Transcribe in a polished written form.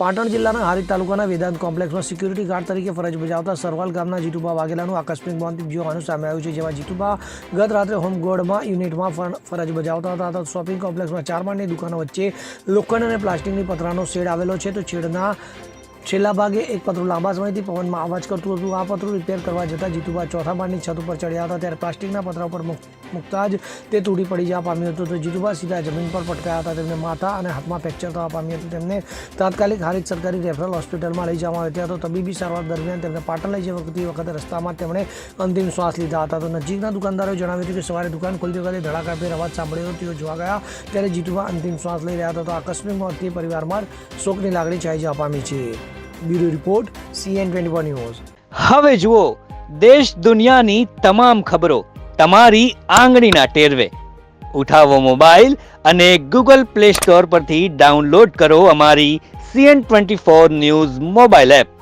પાટણ જિલ્લાના હારીજ તાલુકાના Vedanta કોમ્પ્લેક્સમાં security guard તરીકે ફરજ બજાવતા સરવાલ ગામના જીતુભા વાઘેલાનું આકસ્મિક મોત જીવવાનું સામે આવ્યું છે, જેમાં જીતુભા ગત રાત્રે હોમગાર્ડમાં યુનિટમાં ફરજ બજાવતા હતા. તો શોપિંગ કોમ્પ્લેક્સમાં 4 માળની દુકાનો વચ્ચે લોખંડ અને પ્લાસ્ટિકની પતરાનો શેડ આવેલો છે. તો શેડના છેલ્લા ભાગે એક પતરું લાંબા સમયથી પવનમાં અવાજ કરતું હતું. આ પતરું રિપેર કરવા જતાં જીતુભા ચોથા માળની છત ઉપર ચડ્યા હતા, ત્યારે પ્લાસ્ટિકના પતરા ઉપર મૂકતા જ તે તૂટી પડી જવા પામ્યું હતું. તો જીતુભા સીધા જમીન પર પટકાયા હતા. તેમને માથા અને હાથમાં ફ્રેક્ચર થવા પામ્યું હતું. તેમને તાત્કાલિક હારીજ સરકારી રેફરલ હોસ્પિટલમાં લઈ જવામાં આવ્યા હતા. તો તબીબી સારવાર દરમિયાન તેમને પાટણ લઈ જતી વખતે રસ્તામાં તેમણે અંતિમ શ્વાસ લીધા હતા. તો નજીકના દુકાનદારોએ જણાવ્યું હતું કે સવારે દુકાન ખુલતી વખતે ધડાકાભેર અવાજ સાંભળ્યો તેઓ જોવા ગયા ત્યારે જીતુભા અંતિમ શ્વાસ લઈ રહ્યા હતા. તો આકસ્મિક મોતથી પરિવારમાં શોકની લાગણી છાઈ જવા પામી છે. Bureau report CN24 news. હવે જુઓ દેશ દુનિયાની તમામ ખબરો તમારી આંગળીના ટેરવે. ઉઠાવો મોબાઈલ અને Google Play Store પરથી ડાઉનલોડ કરો અમારી CN24 ન્યૂઝ મોબાઈલ એપ.